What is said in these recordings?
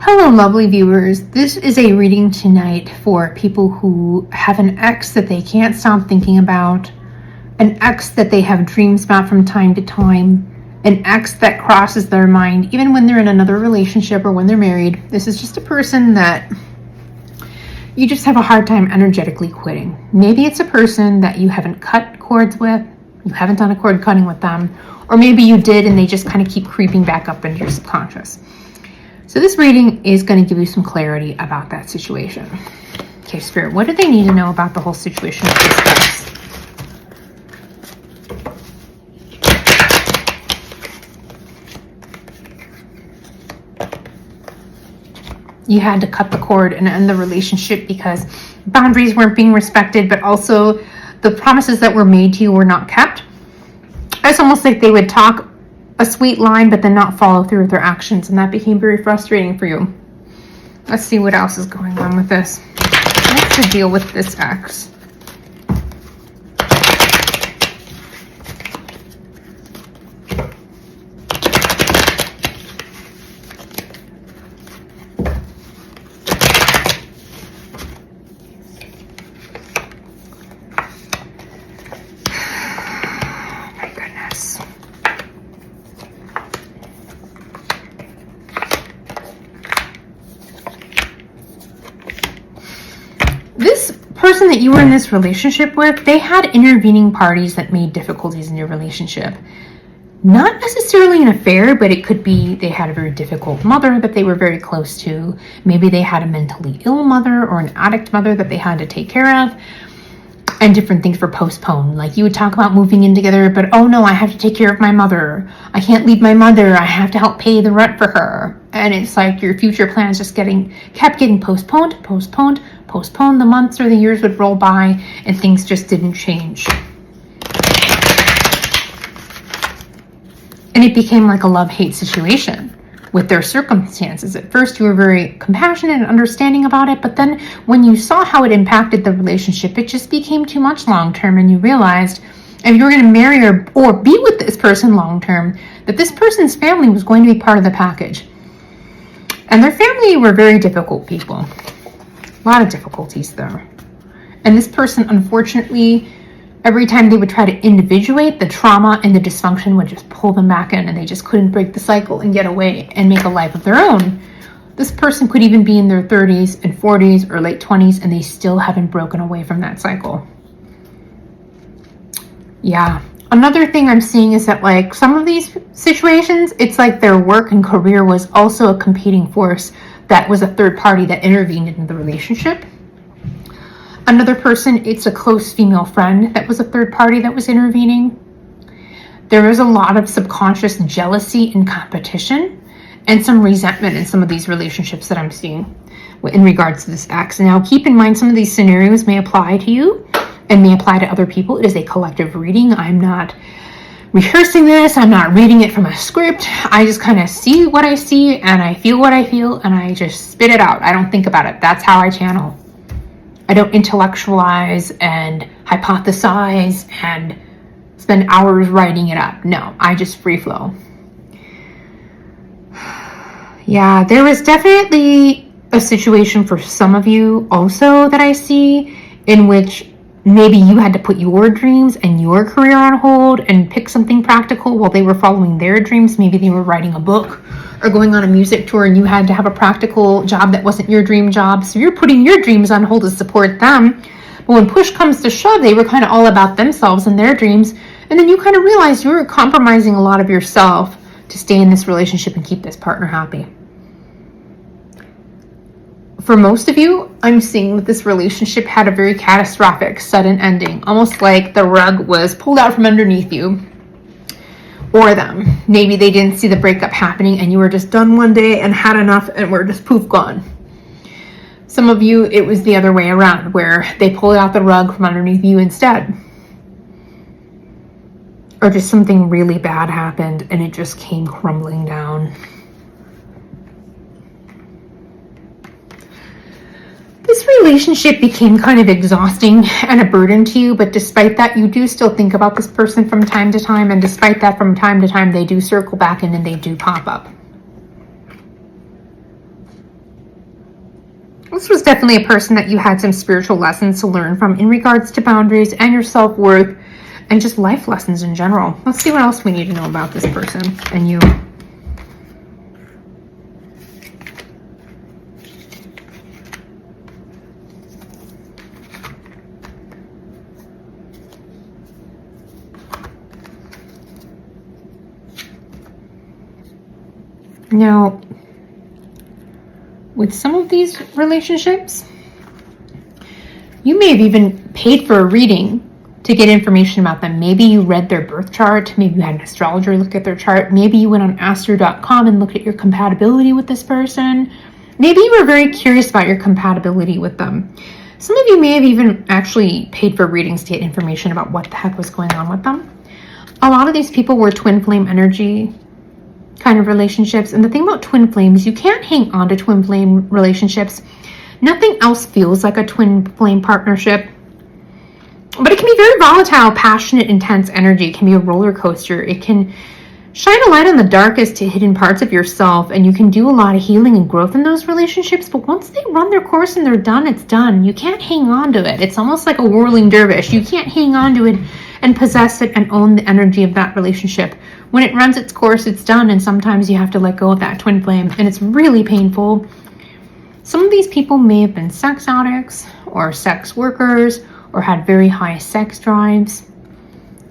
Hello, lovely viewers. This is a reading tonight for people who have an ex that they can't stop thinking about, an ex that they have dreams about from time to time, an ex that crosses their mind even when they're in another relationship or when they're married. This is just a person that you just have a hard time energetically quitting. Maybe it's a person that you haven't cut cords with, you haven't done a cord cutting with them, or maybe you did and they just kind of keep creeping back up into your subconscious. So this reading is going to give you some clarity about that situation. Okay, Spirit, what do they need to know about the whole situation of this ex? You had to cut the cord and end the relationship because boundaries weren't being respected, but also the promises that were made to you were not kept. It's almost like they would talk a sweet line, but then not follow through with their actions, and that became very frustrating for you. Let's see what else is going on with this. What's the deal with this ex? My goodness. This person that you were in this relationship with, they had intervening parties that made difficulties in your relationship. Not necessarily an affair, but it could be they had a very difficult mother that they were very close to. Maybe they had a mentally ill mother or an addict mother that they had to take care of. And different things were postponed. Like you would talk about moving in together, but oh no, I have to take care of my mother. I can't leave my mother. I have to help pay the rent for her. And it's like your future plans just kept getting postponed. The months or the years would roll by and things just didn't change. And it became like a love-hate situation with their circumstances. At first you were very compassionate and understanding about it, but then when you saw how it impacted the relationship, it just became too much long-term, and you realized if you were going to marry or be with this person long-term, that this person's family was going to be part of the package. And their family were very difficult people. A lot of difficulties there. And this person, unfortunately, every time they would try to individuate, the trauma and the dysfunction would just pull them back in, and they just couldn't break the cycle and get away and make a life of their own. This person could even be in their 30s and 40s or late 20s, and they still haven't broken away from that cycle. Yeah. Another thing I'm seeing is that like some of these situations, it's like their work and career was also a competing force that was a third party that intervened in the relationship. Another person, it's a close female friend that was a third party that was intervening. There is a lot of subconscious jealousy and competition and some resentment in some of these relationships that I'm seeing in regards to this ex. Now, keep in mind, some of these scenarios may apply to you and may apply to other people. It is a collective reading. I'm not rehearsing this. I'm not reading it from a script. I just kind of see what I see and I feel what I feel and I just spit it out. I don't think about it. That's how I channel. I don't intellectualize and hypothesize and spend hours writing it up. No, I just free flow. Yeah, there is definitely a situation for some of you also that I see in which maybe you had to put your dreams and your career on hold and pick something practical while they were following their dreams. Maybe they were writing a book or going on a music tour and you had to have a practical job that wasn't your dream job. So you're putting your dreams on hold to support them. But when push comes to shove, they were kind of all about themselves and their dreams. And then you kind of realize you were compromising a lot of yourself to stay in this relationship and keep this partner happy. For most of you, I'm seeing that this relationship had a very catastrophic, sudden ending, almost like the rug was pulled out from underneath you or them. Maybe they didn't see the breakup happening and you were just done one day and had enough and were just poof gone. Some of you, it was the other way around, where they pulled out the rug from underneath you instead. Or just something really bad happened and it just came crumbling down. This relationship became kind of exhausting and a burden to you, but despite that, you do still think about this person from time to time, and despite that, from time to time, they do circle back in and they do pop up. This was definitely a person that you had some spiritual lessons to learn from in regards to boundaries and your self-worth and just life lessons in general. Let's see what else we need to know about this person and you. Now, with some of these relationships, you may have even paid for a reading to get information about them. Maybe you read their birth chart. Maybe you had an astrologer look at their chart. Maybe you went on astro.com and looked at your compatibility with this person. Maybe you were very curious about your compatibility with them. Some of you may have even actually paid for readings to get information about what the heck was going on with them. A lot of these people were twin flame energy kind of relationships. And the thing about twin flames, you can't hang on to twin flame relationships. Nothing else feels like a twin flame partnership. But it can be very volatile, passionate, intense energy. It can be a roller coaster. It can shine a light on the darkest hidden parts of yourself, and you can do a lot of healing and growth in those relationships. But once they run their course and they're done, it's done. You can't hang on to it. It's almost like a whirling dervish. You can't hang on to it and possess it and own the energy of that relationship. When it runs its course, it's done, and sometimes you have to let go of that twin flame, and it's really painful. Some of these people may have been sex addicts or sex workers or had very high sex drives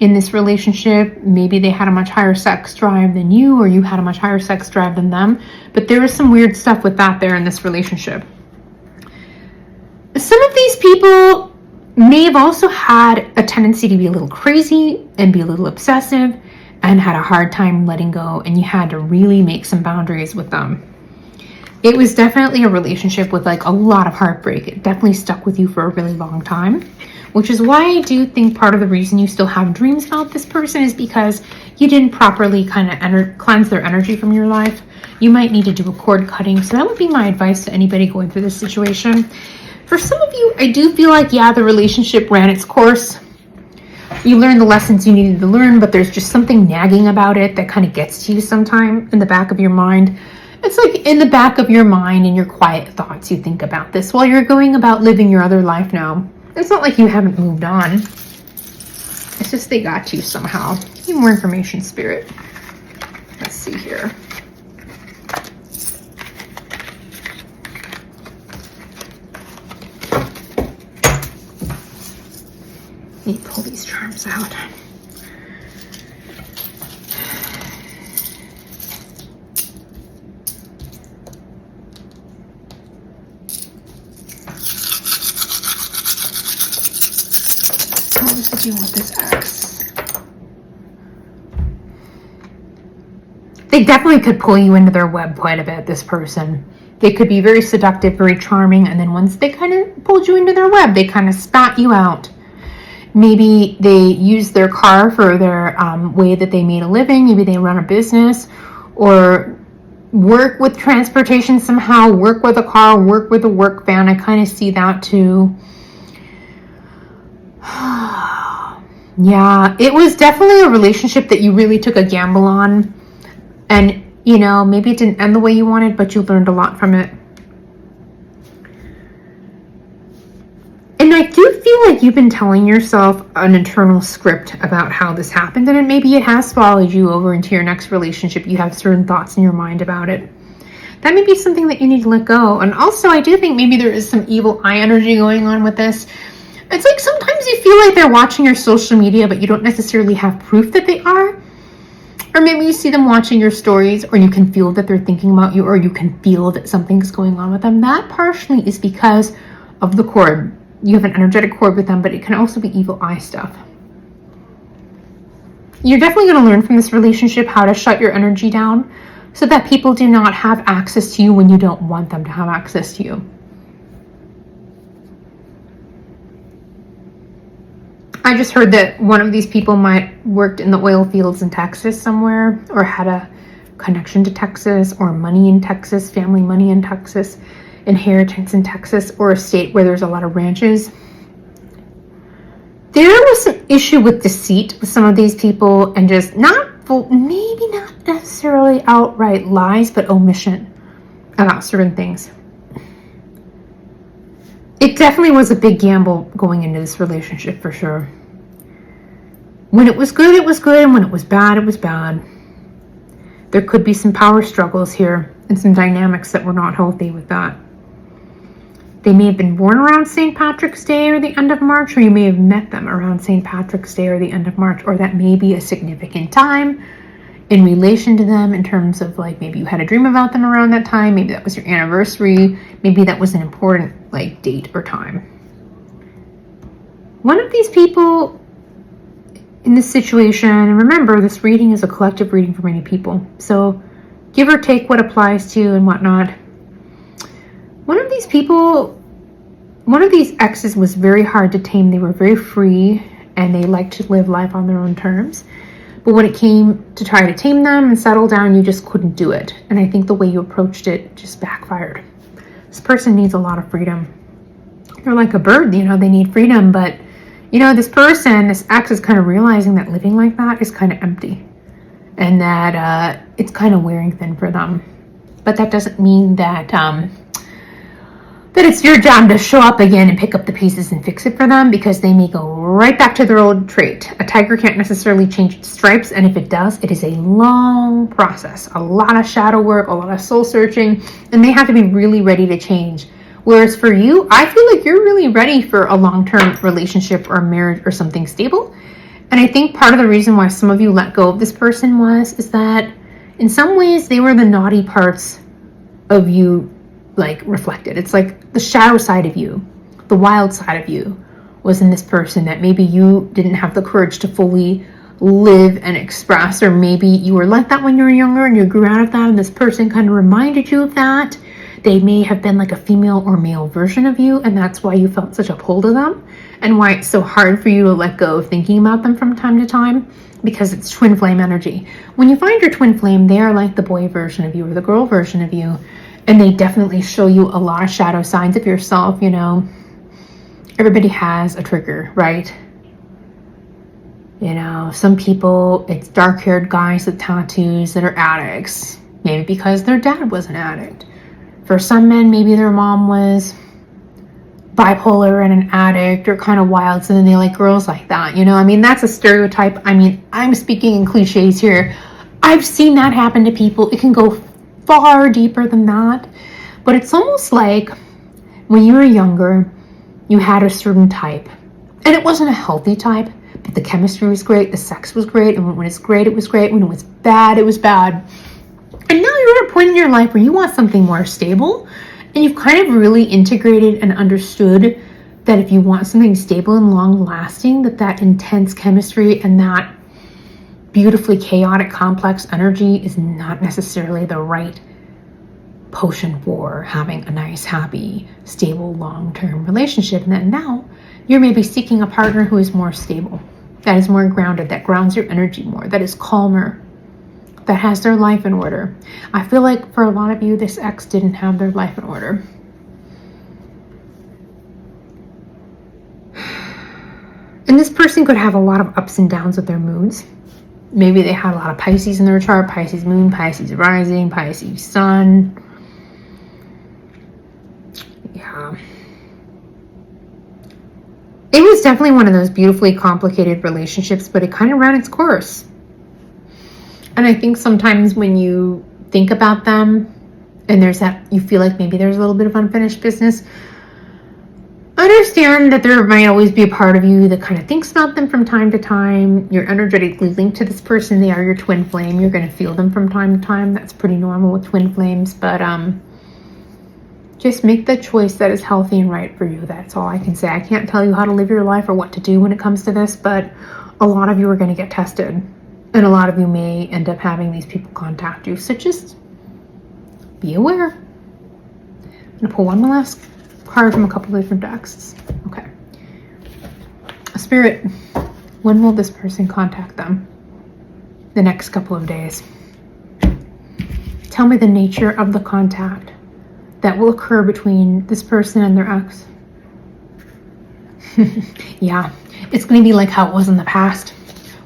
in this relationship. Maybe they had a much higher sex drive than you, or you had a much higher sex drive than them, but there is some weird stuff with that there in this relationship. Some of these people may have also had a tendency to be a little crazy and be a little obsessive and had a hard time letting go, and you had to really make some boundaries with them. It was definitely a relationship with like a lot of heartbreak. It definitely stuck with you for a really long time, which is why I do think part of the reason you still have dreams about this person is because you didn't properly kind of cleanse their energy from your life. You might need to do a cord cutting. So that would be my advice to anybody going through this situation. For some of you, I do feel like, yeah, the relationship ran its course. You learned the lessons you needed to learn, but there's just something nagging about it that kind of gets to you sometime in the back of your mind. It's like in the back of your mind, in your quiet thoughts, you think about this while you're going about living your other life now. It's not like you haven't moved on. It's just they got you somehow. Need more information, Spirit. Let's see here. Let me pull these charms out. Deal with this ex. They definitely could pull you into their web quite a bit, this person. They could be very seductive, very charming, and then once they kind of pulled you into their web, they kind of spat you out. Maybe they use their car for their way that they made a living. Maybe they run a business or work with transportation somehow, work with a car, work with a work van. I kind of see that too. Yeah, it was definitely a relationship that you really took a gamble on. And, you know, maybe it didn't end the way you wanted, but you learned a lot from it. And I do feel like you've been telling yourself an internal script about how this happened, and maybe it has followed you over into your next relationship. You have certain thoughts in your mind about it. That may be something that you need to let go. And also, I do think maybe there is some evil eye energy going on with this. It's like sometimes you feel like they're watching your social media, but you don't necessarily have proof that they are. Or maybe you see them watching your stories, or you can feel that they're thinking about you, or you can feel that something's going on with them. That partially is because of the cord. You have an energetic cord with them, but it can also be evil eye stuff. You're definitely going to learn from this relationship how to shut your energy down so that people do not have access to you when you don't want them to have access to you. I just heard that one of these people might worked in the oil fields in Texas somewhere, or had a connection to Texas, or money in Texas, family money in Texas, inheritance in Texas, or a state where there's a lot of ranches. There was some issue with deceit with some of these people, and just maybe not necessarily outright lies, but omission about certain things. It definitely was a big gamble going into this relationship for sure. When it was good, it was good, and when it was bad, it was bad. There could be some power struggles here and some dynamics that were not healthy with that. They may have been born around St. Patrick's Day or the end of March, or you may have met them around St. Patrick's Day or the end of March, or that may be a significant time in relation to them in terms of like maybe you had a dream about them around that time, maybe that was your anniversary, maybe that was an important like date or time. One of these people in this situation, and remember this reading is a collective reading for many people, so give or take what applies to you and whatnot. One of these people, one of these exes was very hard to tame. They were very free and they liked to live life on their own terms. But when it came to try to tame them and settle down, you just couldn't do it. And I think the way you approached it just backfired. This person needs a lot of freedom. They're like a bird, you know, they need freedom. But, you know, this person, this ex is kind of realizing that living like that is kind of empty. And that it's kind of wearing thin for them. But that doesn't mean that that it's your job to show up again and pick up the pieces and fix it for them, because they may go right back to their old trait. A tiger can't necessarily change its stripes, and if it does, it is a long process, a lot of shadow work, a lot of soul searching, and they have to be really ready to change. Whereas for you, I feel like you're really ready for a long-term relationship or marriage or something stable. And I think part of the reason why some of you let go of this person is that in some ways they were the naughty parts of you, like reflected. It's like the shadow side of you, the wild side of you was in this person that maybe you didn't have the courage to fully live and express, or maybe you were like that when you were younger and you grew out of that and this person kind of reminded you of that. They may have been like a female or male version of you, and that's why you felt such a pull to them and why it's so hard for you to let go of thinking about them from time to time, because it's twin flame energy. When you find your twin flame, they are like the boy version of you or the girl version of you. And they definitely show you a lot of shadow signs of yourself, you know. Everybody has a trigger, right? You know, some people, it's dark-haired guys with tattoos that are addicts. Maybe because their dad was an addict. For some men, maybe their mom was bipolar and an addict or kind of wild, so then they like girls like that, you know. I mean, that's a stereotype. I mean, I'm speaking in cliches here. I've seen that happen to people. It can go far deeper than that, but it's almost like when you were younger you had a certain type, and it wasn't a healthy type, but the chemistry was great, the sex was great, and when it's great, it was great. When it was bad, it was bad. And now you're at a point in your life where you want something more stable, and you've kind of really integrated and understood that if you want something stable and long lasting, that intense chemistry and that beautifully chaotic, complex energy is not necessarily the right potion for having a nice, happy, stable, long-term relationship. And that now you're maybe seeking a partner who is more stable, that is more grounded, that grounds your energy more, that is calmer, that has their life in order. I feel like for a lot of you, this ex didn't have their life in order. And this person could have a lot of ups and downs with their moods. Maybe they had a lot of Pisces in their chart, Pisces moon, Pisces rising, Pisces sun. Yeah. It was definitely one of those beautifully complicated relationships, but it kind of ran its course. And I think sometimes when you think about them and there's that, you feel like maybe there's a little bit of unfinished business, understand that there might always be a part of you that kind of thinks about them from time to time. You're energetically linked to this person. They are your twin flame. You're going to feel them from time to time. That's pretty normal with twin flames. But just make the choice that is healthy and right for you. That's all I can say. I can't tell you how to live your life or what to do when it comes to this, but a lot of you are going to get tested. And a lot of you may end up having these people contact you. So just be aware. I'm going to pull one last card from a couple of different decks. Okay. Spirit, when will this person contact them? The next couple of days. Tell me the nature of the contact that will occur between this person and their ex. Yeah, it's going to be like how it was in the past.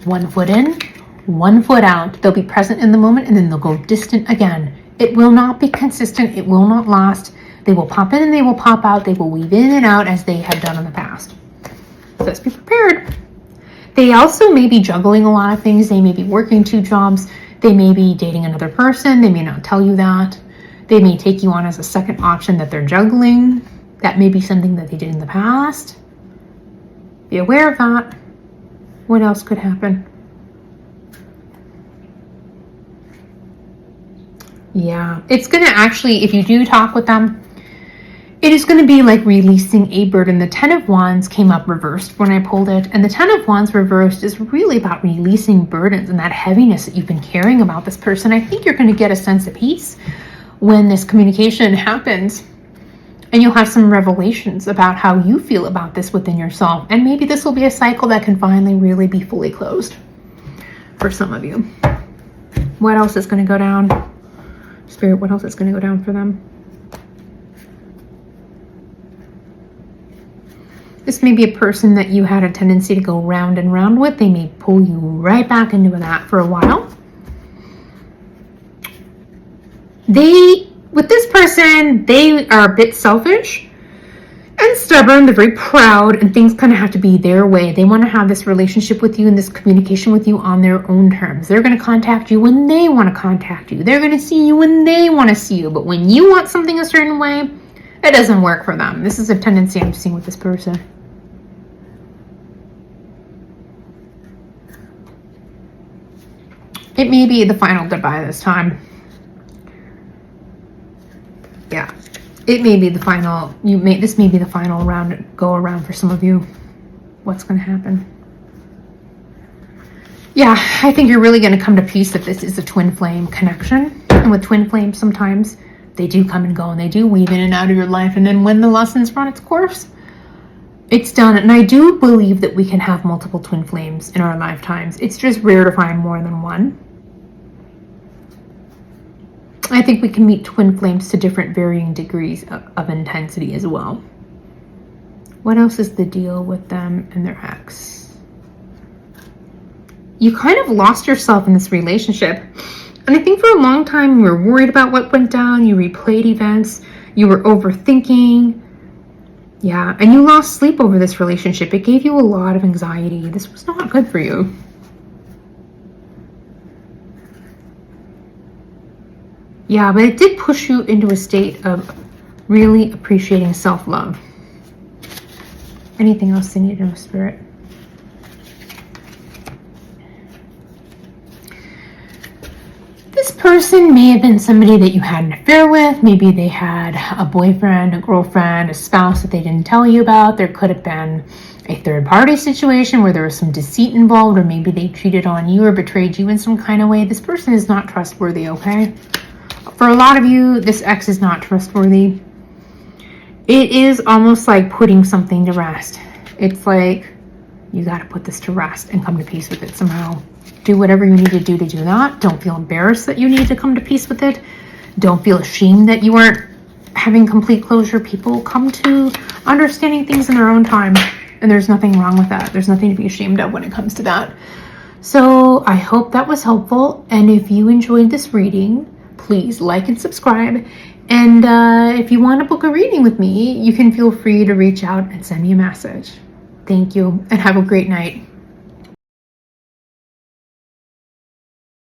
1 foot in, 1 foot out. They'll be present in the moment and then they'll go distant again. It will not be consistent. It will not last. They will pop in and they will pop out. They will weave in and out as they have done in the past. So let's be prepared. They also may be juggling a lot of things. They may be working 2 jobs. They may be dating another person. They may not tell you that. They may take you on as a second option that they're juggling. That may be something that they did in the past. Be aware of that. What else could happen? Yeah, it's going to actually, if you do talk with them, it is going to be like releasing a burden. The 10 of Wands came up reversed when I pulled it. And the 10 of Wands reversed is really about releasing burdens and that heaviness that you've been carrying about this person. I think you're going to get a sense of peace when this communication happens. And you'll have some revelations about how you feel about this within yourself. And maybe this will be a cycle that can finally really be fully closed for some of you. What else is going to go down? Spirit, what else is going to go down for them? This may be a person that you had a tendency to go round and round with. They may pull you right back into that for a while. With this person, they are a bit selfish and stubborn. They're very proud and things kind of have to be their way. They want to have this relationship with you and this communication with you on their own terms. They're going to contact you when they want to contact you. They're going to see you when they want to see you. But when you want something a certain way, it doesn't work for them. This is a tendency I'm seeing with this person. It may be the final goodbye this time. Yeah, it may be the final, this may be the final go around for some of you. What's going to happen? Yeah, I think you're really going to come to peace that this is a twin flame connection. And with twin flames, sometimes they do come and go and they do weave in and out of your life. And then when the lessons run its course, it's done. And I do believe that we can have multiple twin flames in our lifetimes. It's just rare to find more than one. I think we can meet twin flames to different varying degrees of intensity as well. What else is the deal with them and their ex? You kind of lost yourself in this relationship. And I think for a long time you were worried about what went down. You replayed events. You were overthinking. Yeah, and you lost sleep over this relationship. It gave you a lot of anxiety. This was not good for you. Yeah, but it did push you into a state of really appreciating self-love. Anything else they need to know, Spirit? This person may have been somebody that you had an affair with. Maybe they had a boyfriend, a girlfriend, a spouse that they didn't tell you about. There could have been a third-party situation where there was some deceit involved, or maybe they cheated on you or betrayed you in some kind of way. This person is not trustworthy, okay? For a lot of you, this ex is not trustworthy. It is almost like putting something to rest. It's like, you got to put this to rest and come to peace with it somehow. Do whatever you need to do that. Don't feel embarrassed that you need to come to peace with it. Don't feel ashamed that you aren't having complete closure. People come to understanding things in their own time, and there's nothing wrong with that. There's nothing to be ashamed of when it comes to that. So I hope that was helpful. And if you enjoyed this reading, please like and subscribe. And if you want to book a reading with me, you can feel free to reach out and send me a message. Thank you and have a great night.